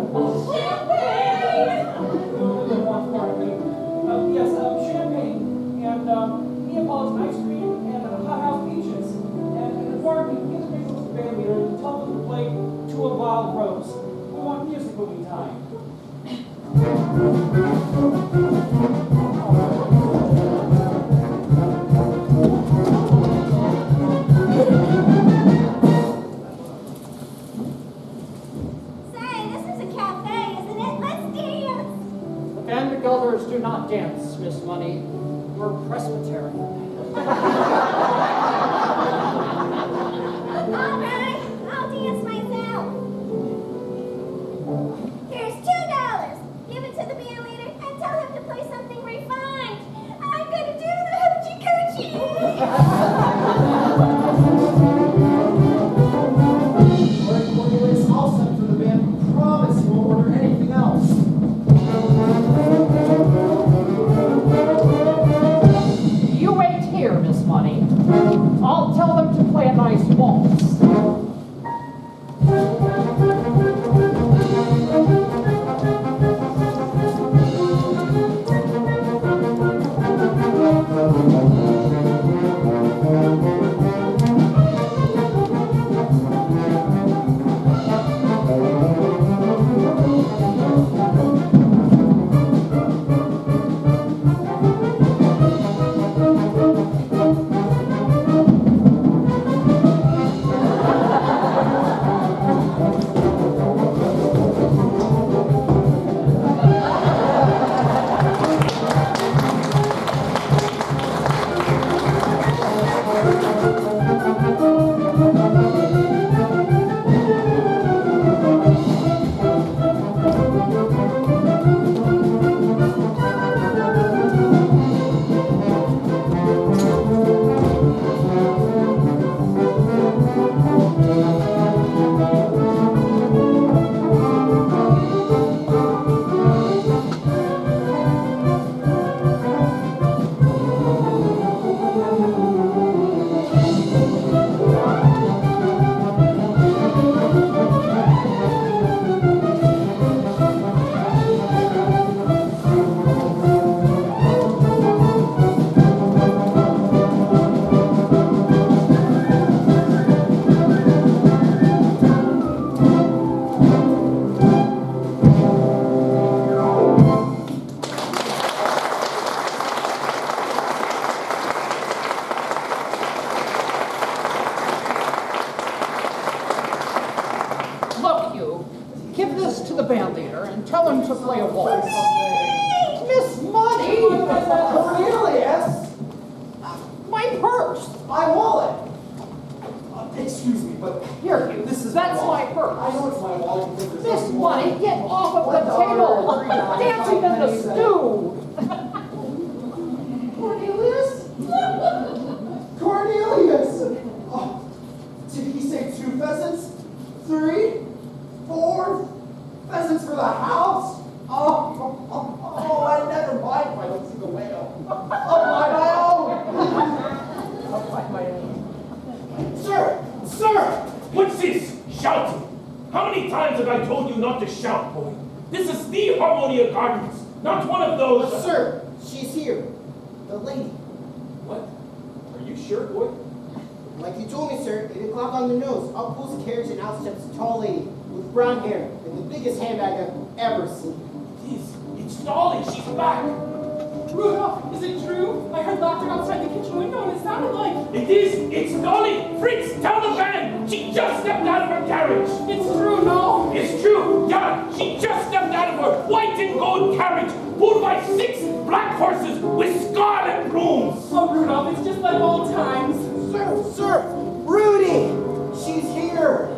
Champagne! Yes, champagne. And Neapolitan ice cream and hothouse peaches. And inform me, individuals to the band leader, tell them to play To a Wild Rose. We want music movie time. Elders do not dance, Miss Money. We're Presbyterian. All right, I'll dance myself. Here's $2. Give it to the band leader and tell him to play something refined. I'm gonna do the hoochie coochie. Cornelius, I'll send for the band. Promise he won't order anything else. You wait here, Miss Money. I'll tell them to play a nice waltz. Dolly with brown hair and the biggest handbag I've ever seen. It's Dolly. She's back. Rudolph, is it true? I heard laughter outside the kitchen window and it sounded like... It is! It's Dolly! Fritz, tell the band! She just stepped out of her carriage! It's true, no? It's true! Yeah! She just stepped out of her white and gold carriage, pulled by 6 black horses with scarlet plumes! Oh, Rudolph, it's just like old times. Sir! Rudy! She's here!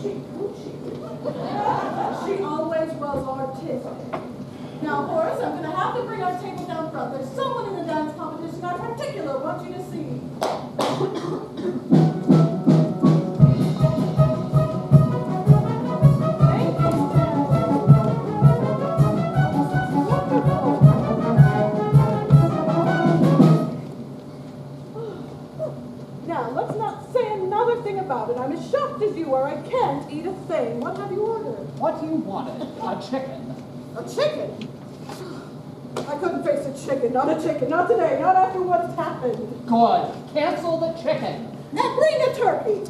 coochie, coochie. She always was artistic. Now, Horace, I'm going to have to bring our table down front. There's someone in the dance competition I particularly want you to see. Now, let's not say another thing about it. I'm as shocked as you are. I can't eat a thing. What have you ordered? What you wanted? A chicken. A chicken? I couldn't face a chicken. Not a chicken. Not today. Not after what's happened. Good. Cancel the chicken. And bring a turkey.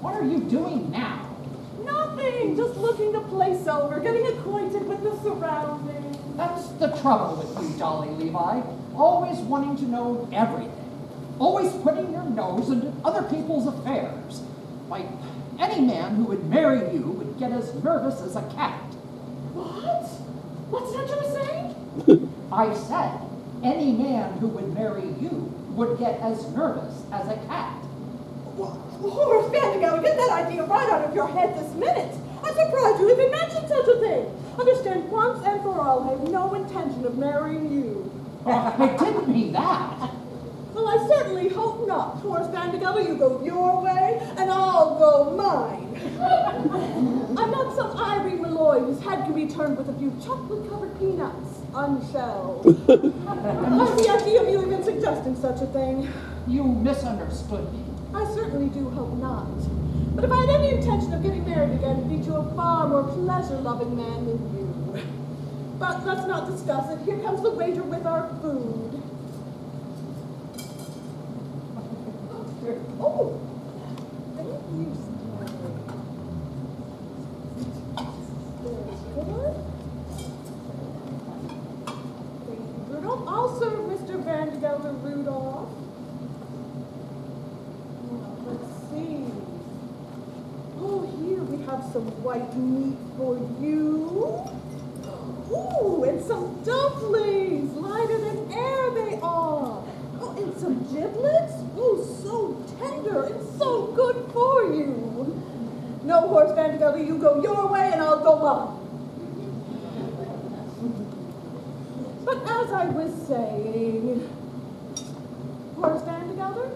What are you doing now? Nothing. Just looking the place over. Getting acquainted with the surroundings. That's the trouble with you, Dolly Levi. Always wanting to know everything. Always putting your nose into other people's affairs. Why, any man who would marry you would get as nervous as a cat. What? What's that you were saying? I said, any man who would marry you would get as nervous as a cat. Horace Vandergeld, get that idea right out of your head this minute. I'm surprised you even mentioned such a thing. Understand once and for all, I have no intention of marrying you. I didn't mean that. Well, I certainly hope not. Horace Vandergeld, you go your way, and I'll go mine. I'm not some Irie Malloy whose head can be turned with a few chocolate-covered peanuts, unshelled. What's the idea of you even suggesting such a thing? You misunderstood me. I certainly do hope not. But if I had any intention of getting married again, it'd be to a far more pleasure-loving man than you. But let's not discuss it. Here comes the waiter with our food. Oh! Thank you, sir. There's good. Thank you, Rudolph. I'll serve Mr. Vandergelder Rudolph. Let's see. Oh, here we have some white meat for you. Ooh, and some dumplings, lighter than air they are. Oh, and some giblets. Oh, so tender and so good for you. No, Horace Vandergelder, you go your way and I'll go mine. But as I was saying, Horace Vandergelder,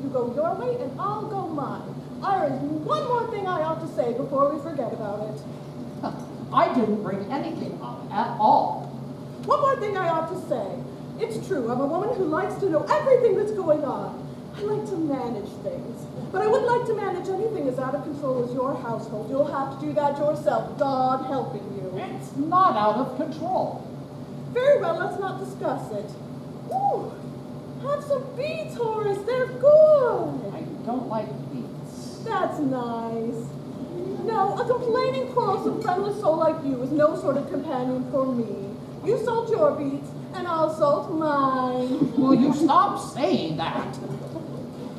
you go your way and I'll go mine. There is one more thing I ought to say before we forget about it. I didn't bring anything up at all. One more thing I ought to say. It's true, I'm a woman who likes to know everything that's going on. I like to manage things. But I wouldn't like to manage anything as out of control as your household. You'll have to do that yourself, God helping you. It's not out of control. Very well, let's not discuss it. Ooh, have some beets, Horace, they're good. I don't like beets. That's nice. No, a complaining, quarrelsome, friendless soul like you is no sort of companion for me. You salt your beets, and I'll salt mine. Will you stop saying that?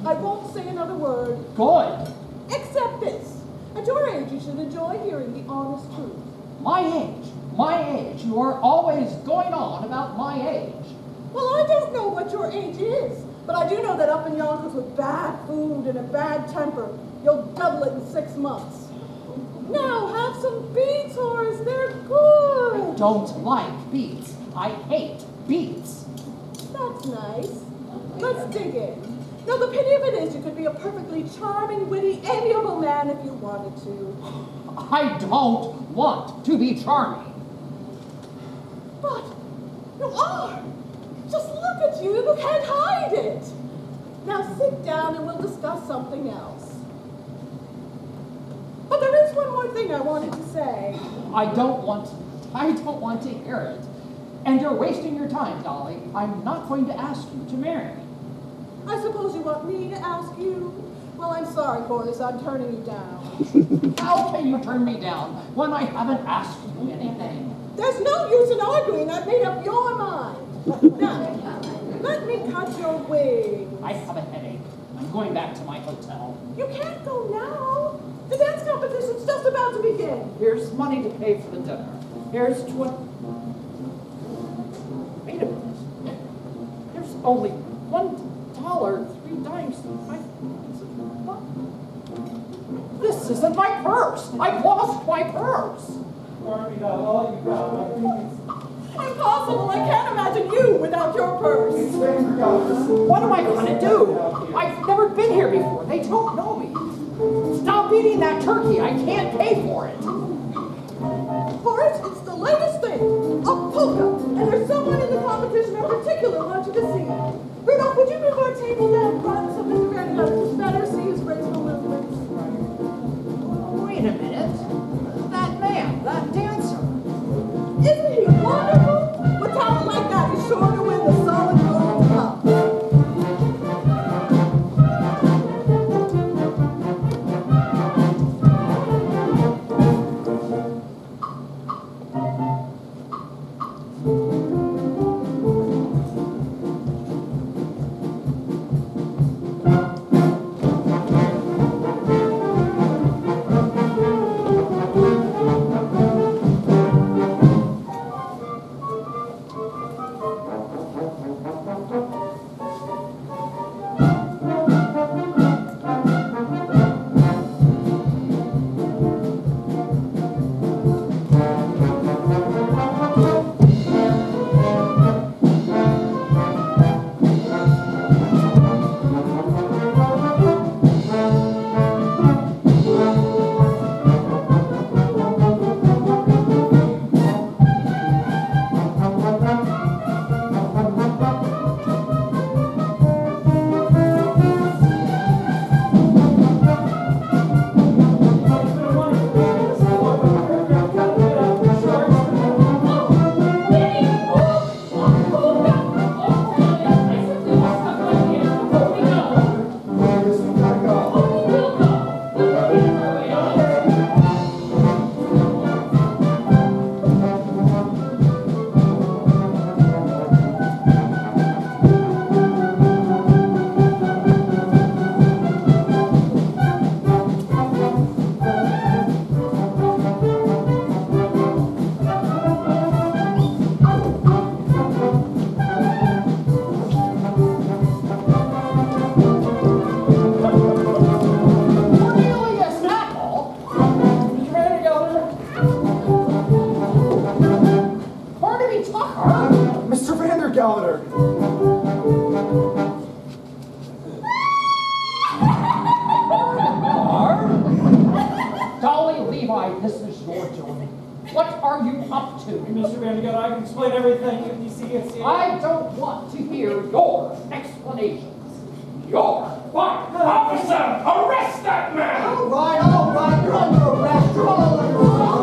I won't say another word. Good. Except this. At your age, you should enjoy hearing the honest truth. My age. You are always going on about my age. Well, I don't know what your age is, but I do know that up in Yonkers with bad food and a bad temper, you'll double it in 6 months. Now, have some beets, Horace. They're good. I don't like beets. I hate beets. That's nice. Let's dig in. Now, the pity of it is you could be a perfectly charming, witty, amiable man if you wanted to. I don't want to be charming. But you are. Just look at you. You can't hide it. Now, sit down and we'll discuss something else. But there is one more thing I wanted to say. I don't want to hear it. And you're wasting your time, Dolly. I'm not going to ask you to marry me. I suppose you want me to ask you? Well, I'm sorry, Horace. I'm turning you down. How can you turn me down when I haven't asked you anything? There's no use in arguing. I've made up your mind. Now, let me cut your wings. I have a headache. I'm going back to my hotel. You can't go now. The dance competition's just about to begin. Here's money to pay for the dinner. Here's 20. Wait a minute. There's only $1.03 few dimes. This isn't my purse. I've lost my purse. Pardon me, Dolly, all you got. I think Impossible. I can't imagine you without your purse. Inspector Gallagher. What am I gonna do? I've never been here before. They don't know me. Stop eating that turkey. I can't pay for it. For it, it's the latest thing. A polka. And there's someone in the competition in particular wants you to see it. Rudolph, would you move our table down front so Mr. Vanderbilt can better see his graceful movements? Wait a minute. That man, that dancer. Isn't he wonderful? With talent like that, he's sure to win the solid gold cup. Mr. Vandergelder. Dolly, Levi, this is your doing. What are you up to? Mr. Vanderbilt, I can explain everything. You see, it's... I don't want to hear your explanations. You're fired. Officer, arrest that man! All right, you're under arrest. You're all under arrest.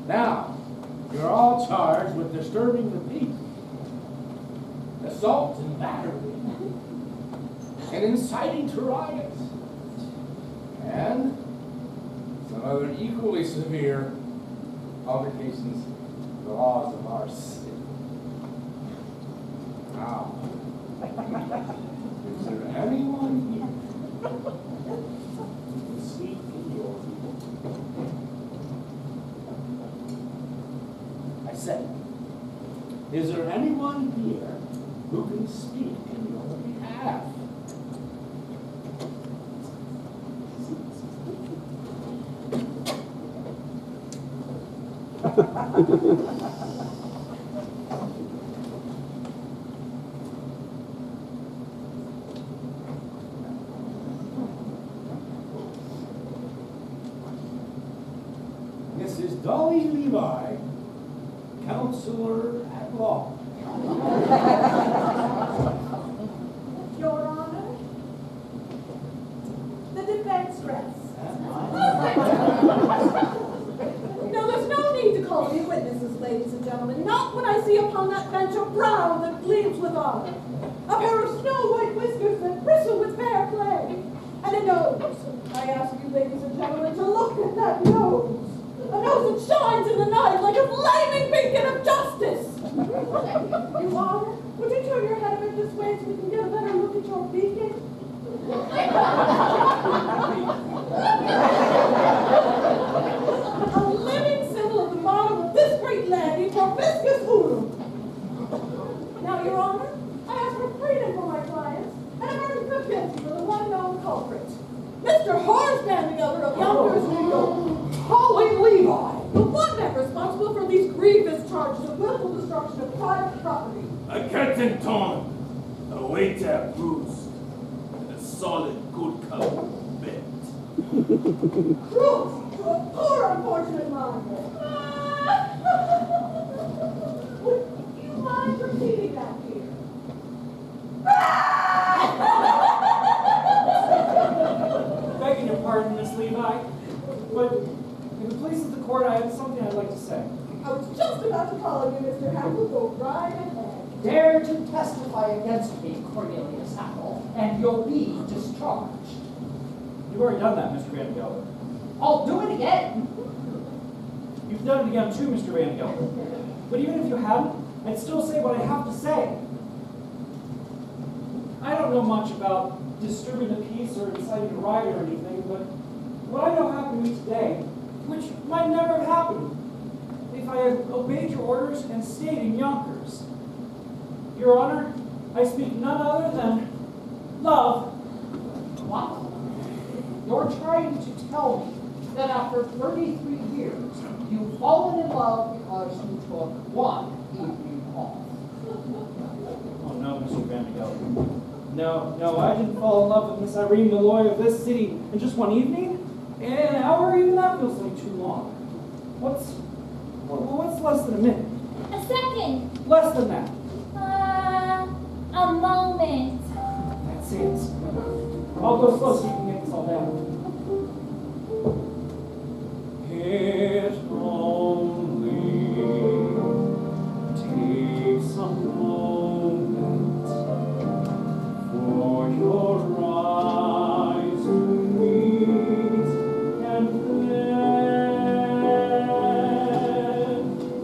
Now, you're all charged with disturbing the peace, assault and battery, and inciting to riot. And some other equally severe publications of the laws of our city. Now, is there anyone here who can speak in your people? I said, is there anyone here who can speak in your behalf? Mrs. Dolly Levi, Counselor at Law. Your Honor, the defense rests. No, there's no need to call me witnesses, ladies and gentlemen. Not when I see upon that bench a brow that gleams with honor, a pair of snow-white whiskers that bristle with fair play, and a nose. I ask you, ladies and gentlemen, to look at that nose. A nose that shines in the night like a flaming beacon of justice. Your Honor, would you turn your head a bit this way so we can get a better look at your beacon? A living symbol of the motto of this great land, in Probiscus Urum. Now, Your Honor, I ask for freedom for my clients, and a verdict of guilty for the one known culprit, Mr. Horace Vandegelder of Yonkers, New York. Dolly Levi! The one man responsible for these grievous charges of willful destruction of private property. A curtain torn, a waiter bruised, and a solid good cover bent. Cruelty to a poor unfortunate minder. Would you mind repeating that here? Begging your pardon, Miss Levi, but if it pleases the court, I have something I'd like to say. I was just about to call you, Mr. Hackle. Go right ahead. Dare to testify against me, Cornelius Hackle, and you'll be discharged. You've already done that, Mr. Van Gelder. I'll do it again. You've done it again too, Mr. Van Gelder. But even if you hadn't, I'd still say what I have to say. I don't know much about disturbing the peace or inciting a riot or anything, but what I know happened to me today, which might never have happened if I had obeyed your orders and stayed in Yonkers. Your Honor, I speak none other than love. What? You're trying to tell me that after 33 years, you've fallen in love because you took one evening off. Oh no, Mr. Van Gelder. No, I didn't fall in love with Miss Irene Malloy of this city in just one evening. An hour, even that feels like too long. What's less than a minute? A second. Less than that. A moment. That's it. I'll go slow so you can get this all down. It only takes a moment for your eyes to meet, and then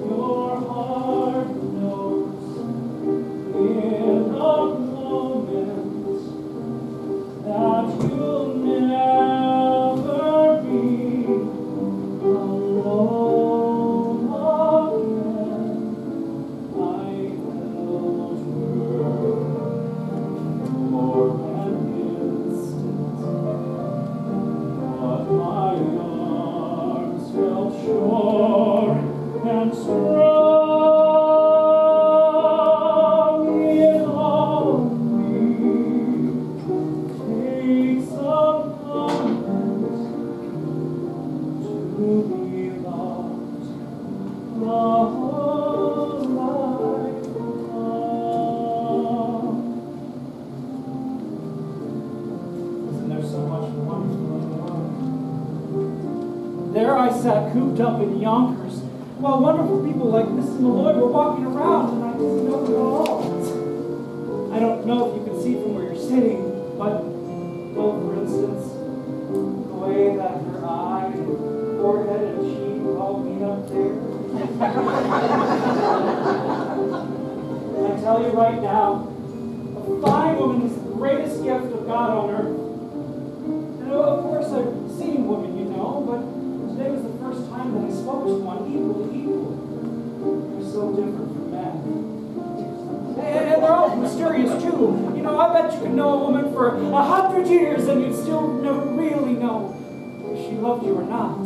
your heart knows in a moment that you'll never be alone again. I held her for an instant, but my arms felt sure and strong. It only takes a moment to be loved a lifetime. Isn't there so much wonderful in the world? There I sat cooped up in Yonkers, while wonderful people like Mrs. Malloy were walking around, and I didn't know it at all. I don't know if you can see from where you're sitting, but tell you right now, a fine woman is the greatest gift of God on earth. And of course, I've seen women, you know, but today was the first time that I spoke to one equal to equal. They're so different from men. And they're all mysterious too. You know, I bet you could know a woman for 100 years and you'd still never really know if she loved you or not.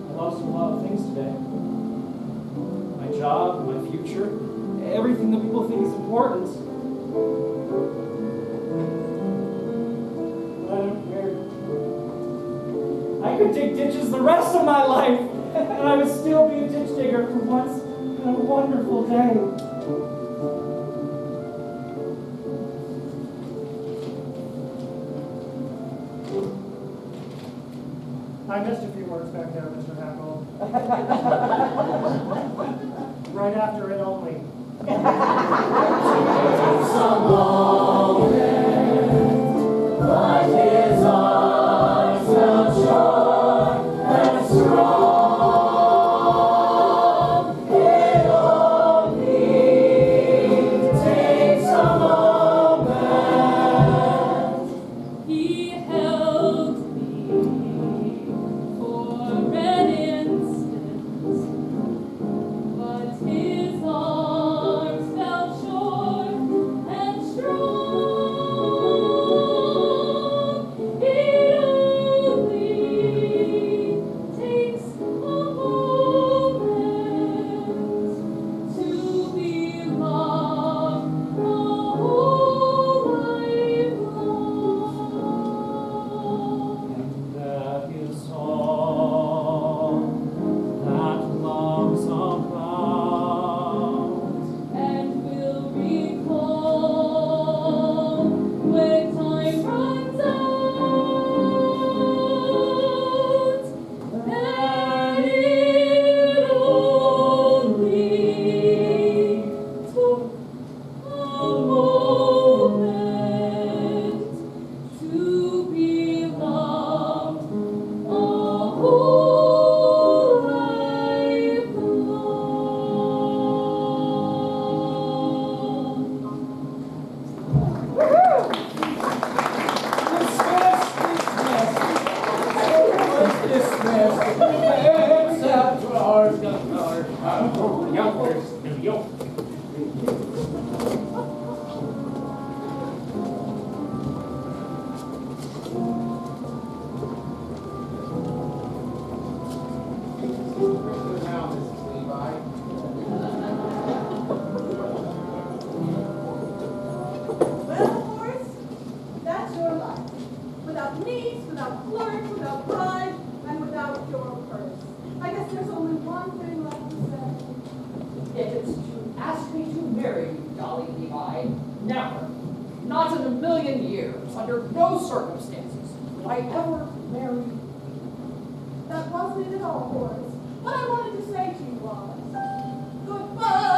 I lost a lot of things today. My job, my future, everything that people think is important. But I don't care. I could dig ditches the rest of my life, and I would still be a ditch digger for once in a wonderful day. I missed a few words back there, Mr. Hackle. Right after it only. Some moment, but his arms felt short and strong. It only takes a moment. He held me for an instant, but his arms fell short and strong. It only takes a moment to be loved a whole life long. And that is all that love's about. And we'll recall when time runs out that it only took a moment to be loved a whole life long. Dismissed. Except for our youngsters, New York. Now, Mrs. Levi. Well, Horace, that's your life. Without needs, without clerks, without pride, and without your purse. I guess there's only one thing left to say. If it's to ask me to marry you, Dolly Levi, never, not in a million years, under no circumstances, would I ever marry you. That wasn't it at all, Horace. What I wanted to say to you was, goodbye.